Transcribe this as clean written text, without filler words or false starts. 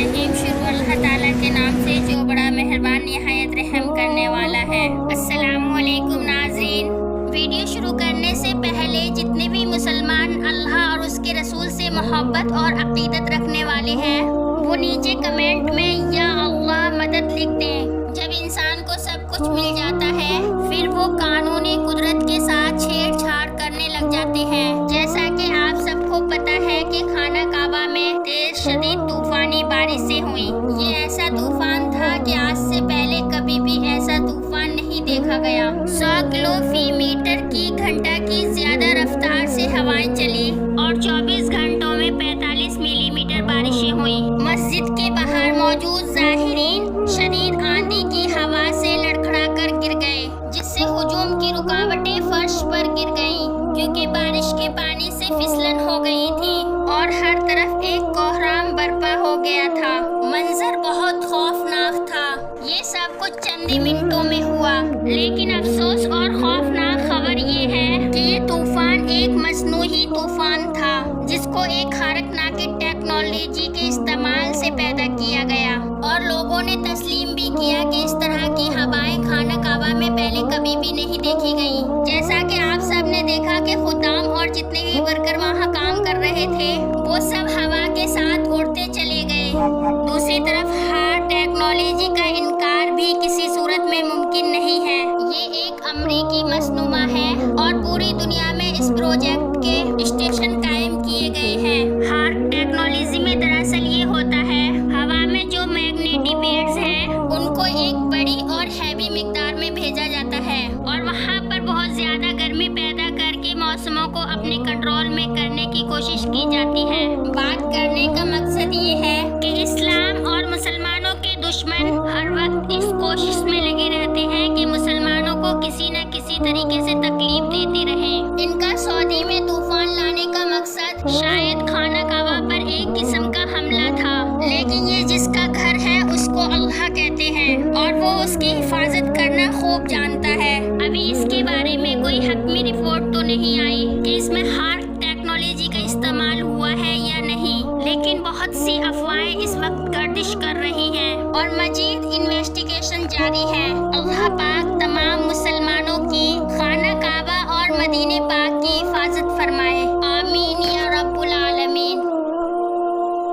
الرحیم شروع اللہ تعالیٰ کے نام سے جو بڑا مہربان نہایت رحم کرنے والا ہے۔ السلام علیکم ناظرین، ویڈیو شروع کرنے سے پہلے جتنے بھی مسلمان اللہ اور اس کے رسول سے محبت اور عقیدت رکھنے والے ہیں وہ نیچے کمنٹ میں یا اللہ مدد لکھ دیں۔ جب انسان کو سب کچھ مل جاتا ہے پھر وہ قانون قدرت کے ساتھ چھیڑ چھاڑ کرنے لگ جاتے ہیں۔ جیسا کہ آپ سب کو پتہ ہے کہ خانہ کعبہ میں تیز شدید طوفانی بارشیں ہوئیں۔ یہ ایسا طوفان تھا کہ آج سے پہلے کبھی بھی ایسا طوفان نہیں دیکھا گیا۔ 100 کلو فی میٹر کی گھنٹہ کی زیادہ رفتار سے ہوائیں چلی اور 24 گھنٹوں میں 45 ملی میٹر بارشیں ہوئیں۔ مسجد کے باہر موجود زائرین شدید آندھی کی ہوا سے لڑکھڑا کر گر گئے، جس سے ہجوم کی رکاوٹیں فرش پر گر گئیں کیونکہ بارش کے پانی سے پھسلن ہو گئی تھی اور ہر طرف ایک کوہرام برپا ہو گیا تھا۔ منظر بہت خوفناک تھا۔ یہ سب کچھ چند ہی منٹوں میں ہوا، لیکن افسوس اور خوفناک خبر یہ ہے کہ یہ طوفان ایک مصنوعی طوفان تھا جس کو ایک حیرتناک ٹیکنالوجی کے استعمال سے پیدا کیا گیا، اور لوگوں نے تسلیم بھی کیا کہ اس طرح کی ہوائیں خانہ کعبہ میں پہلے کبھی بھی نہیں دیکھی گئیں۔ جیسا کہ آپ سب نے دیکھا کہ خدام اور جتنے بھی ورکر وہاں کام کر رہے تھے وہ سب ہوا کے ساتھ اڑتے چلے گئے۔ دوسری طرف ہر ٹیکنالوجی کا انکار بھی کسی صورت میں ممکن نہیں ہے۔ یہ ایک امریکی مصنوعہ ہے اور پوری دنیا میں اس پروجیکٹ کے اسٹیشن قائم کیے گئے ہیں۔ ہر ٹیکنالوجی میں دراصل یہ ہوتا ہے، ہوا میں جو میگنیٹک ویوز ہیں ان کو ایک بڑی اور ہیوی مقدار میں بھیجا جاتا ہے اور وہاں پر بہت زیادہ گرمی پیدا کر کے موسموں کو اپنے کنٹرول میں کرنے کی کوشش کی جاتی ہے۔ بات کرنے کا مقصد یہ ہے کہ اسلام اور مسلمانوں کے دشمن ہر وقت اس کوشش میں لگے رہتے ہیں کہ مسلمانوں کو کسی نہ کسی طریقے سے تکلیف دیتے رہیں۔ ان کا سعودی میں طوفان لانے کا مقصد شاید خانہ کعبہ پر ایک قسم کا حملہ تھا، لیکن یہ جس کا گھر ہے اس کو اللہ کہتے ہیں اور وہ اس کی حفاظت کرنا خوب جانتا ہے۔ ابھی اس کے بارے میں کوئی حتمی رپورٹ تو نہیں آئی کہ اس میں ہارڈ ٹیکنالوجی کا استعمال ہوا ہے یا نہیں، لیکن بہت سی افواہیں اس وقت گردش کر رہی ہیں اور مزید انویسٹیگیشن جاری ہے۔ اللہ پاک تمام مسلمانوں کی خانہ کعبہ اور مدینہ پاک کی حفاظت فرمائے، آمین یا رب العالمین۔